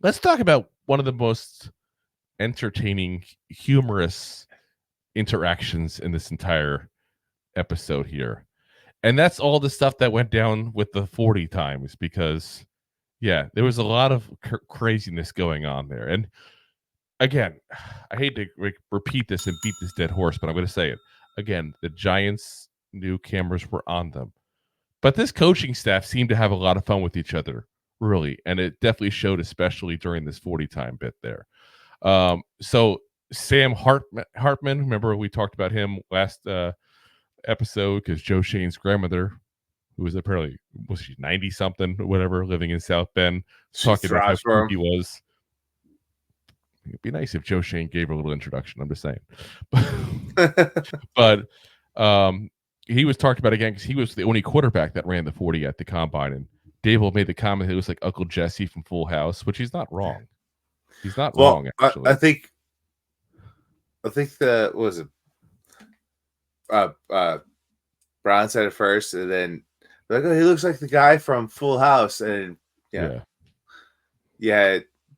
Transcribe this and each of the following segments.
let's talk about one of the most entertaining, humorous interactions in this entire episode here. And that's all the stuff that went down with the 40 times because, yeah, there was a lot of craziness going on there. And again, I hate to repeat this and beat this dead horse, but I'm going to say it. Again, the Giants knew cameras were on them. But this coaching staff seemed to have a lot of fun with each other, really. And it definitely showed, especially during this 40 time bit there. So Sam Hartman, remember we talked about him last episode because Joe Shane's grandmother, who was apparently, was she 90 something or whatever, living in South Bend, talking about how cool he was. It'd be nice if Joe Shane gave her a little introduction. I'm just saying. But he was talked about again because he was the only quarterback that ran the 40 at the combine. And Daboll made the comment he was like Uncle Jesse from Full House, which he's not wrong. He's not wrong, actually. I think that was it. Brown said it first, and then like, oh, he looks like the guy from Full House, and yeah,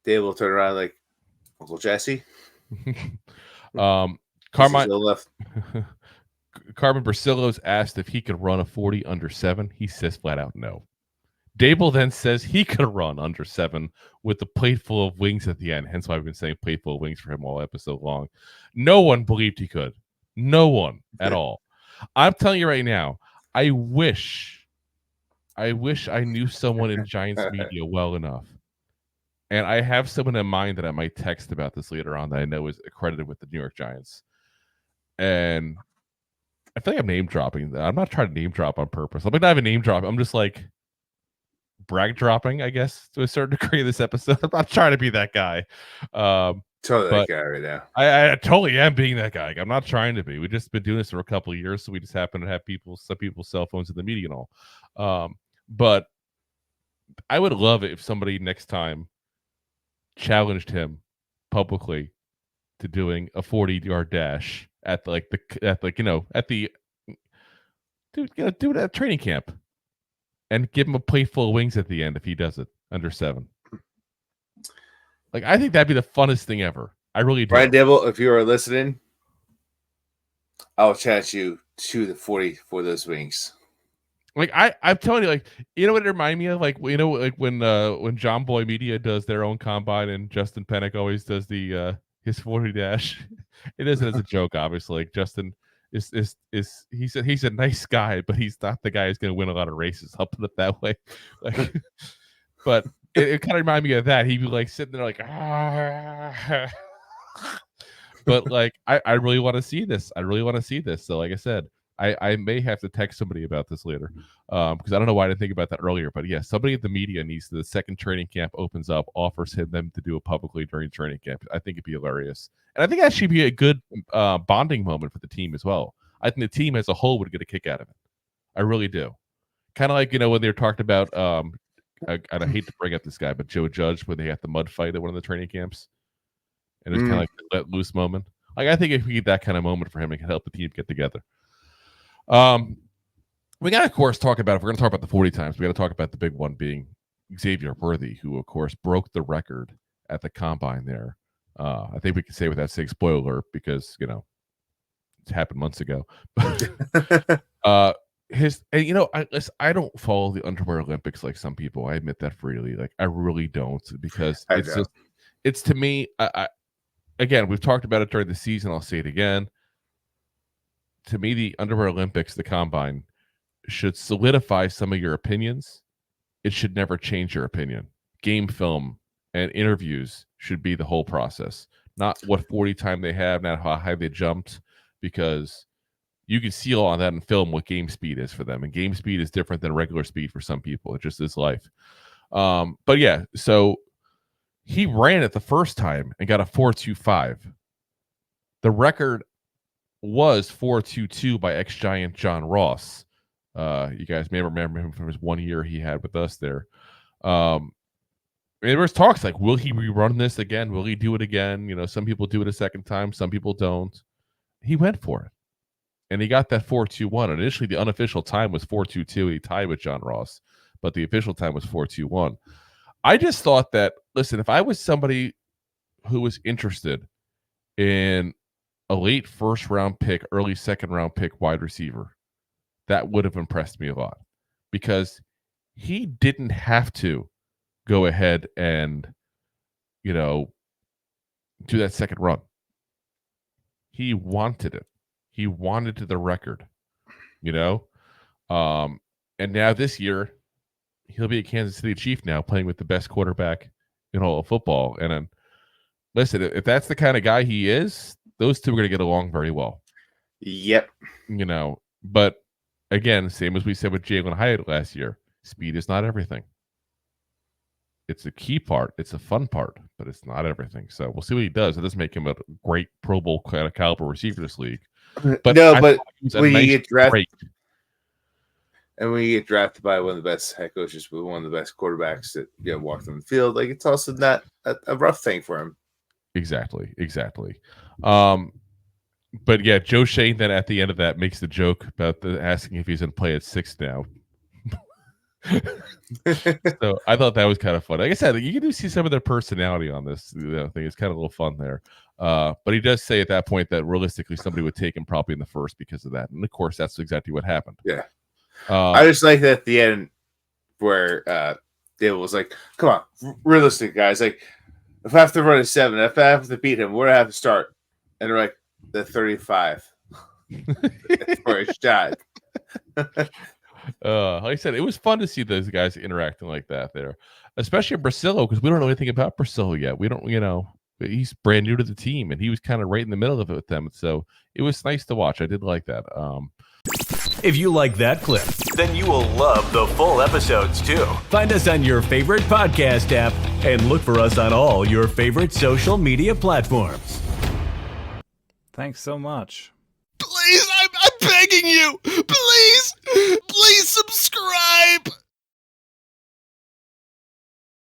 Daboll turned around like Uncle Jesse. Carmen Bricillo's asked if he could run a 40 under 7. He says flat out no. Daboll then says he could run under 7 with the plate full of wings at the end. Hence why I've been saying plate full of wings for him all episode long. No one believed he could. No one at all. I'm telling you right now, I wish I knew someone in Giants media well enough. And I have someone in mind that I might text about this later on that I know is accredited with the New York Giants. And I feel like I'm name dropping. I'm not trying to name drop on purpose. I'm not even name drop. I'm just like brag dropping, I guess, to a certain degree of this episode. I'm not trying to be that guy. Totally that guy right now. I totally am being that guy. I'm not trying to be. We've just been doing this for a couple of years, so we just happen to have some people's cell phones in the media and all. But I would love it if somebody next time challenged him publicly to doing a 40-yard dash at do it at training camp and give him a plate full of wings at the end if he does it under 7. Like, I think that'd be the funnest thing ever. I really do. Brian Daboll, if you are listening, I'll challenge you to the 40 for those wings. Like I'm telling you, like, you know what it reminded me of? Like, you know, like when John Boy Media does their own combine and Justin Pennick always does the his 40 dash. It isn't as a joke, obviously. Like, Justin is he's a nice guy, but he's not the guy who's going to win a lot of races. I'll put it that way. Like, but it kind of reminded me of that. He'd be like sitting there like, ah. But like, I really want to see this. So like I said, I may have to text somebody about this later because I don't know why I didn't think about that earlier. But yeah, somebody at the media needs to, the second training camp opens up, offers them to do it publicly during training camp. I think it'd be hilarious. And I think that should be a good bonding moment for the team as well. I think the team as a whole would get a kick out of it. I really do. Kind of like, you know, when they were talked about, and I hate to bring up this guy, but Joe Judge, when they had the mud fight at one of the training camps. And it's kind of like a let loose moment. Like, I think if we get that kind of moment for him, it can help the team get together. We got to, of course, talk about, if we're going to talk about the 40 times, we got to talk about the big one being Xavier Worthy, who, of course, broke the record at the combine there. I think we can say without saying spoiler alert because, you know, it happened months ago. And you know, I don't follow the underwear Olympics like some people. I admit that freely. Like, I really don't, because it's to me, again, we've talked about it during the season. I'll say it again. To me, the underwear Olympics, the combine, should solidify some of your opinions. It should never change your opinion. Game film and interviews should be the whole process, not what 40 time they have, not how high they jumped, because you can see all on that in film what game speed is for them. And game speed is different than regular speed for some people. It just is life. But yeah, so he ran it the first time and got a 4.25. The record was 4.22 by ex-Giant John Ross. You guys may remember him from his 1 year he had with us there. There was talks like, will he rerun this again? Will he do it again? You know, some people do it a second time, some people don't. He went for it. And he got that 4.21. Initially, the unofficial time was 4.22. He tied with John Ross, but the official time was 4.21. I just thought that, listen, if I was somebody who was interested in a late first round pick, early second round pick wide receiver, that would have impressed me a lot, because he didn't have to go ahead and, do that second run. He wanted it. He wanted the record, and now this year he'll be a Kansas City Chief now, playing with the best quarterback in all of football. And then, listen, if that's the kind of guy he is, those two are going to get along very well. Yep. But again, same as we said with Jalen Hyatt last year, speed is not everything. It's a key part. It's a fun part, but it's not everything. So we'll see what he does. It doesn't make him a great Pro Bowl kind of caliber receiver this league. But no, but when you get drafted, and when you get drafted by one of the best head coaches, with one of the best quarterbacks that walked on the field, like, it's also not a rough thing for him. Exactly. But yeah, Joe Shane then at the end of that makes the joke about asking if he's going to play at 6 now. So I thought that was kind of fun. Like I said, you do see some of their personality on this thing. It's kind of a little fun there. But he does say at that point that realistically somebody would take him probably in the first because of that. And of course, that's exactly what happened. Yeah. I just like that at the end where Daboll was like, come on, realistic, guys. Like, if I have to run a 7, if I have to beat him, where do I have to start? And they're like, the 35 for a shot. Like I said, it was fun to see those guys interacting like that there, especially Bricillo, because we don't know anything about Bricillo yet. We don't, he's brand new to the team, and he was kind of right in the middle of it with them. So it was nice to watch. I did like that. If you like that clip, then you will love the full episodes too. Find us on your favorite podcast app and look for us on all your favorite social media platforms. Thanks so much. Please, I'm begging you. Please subscribe.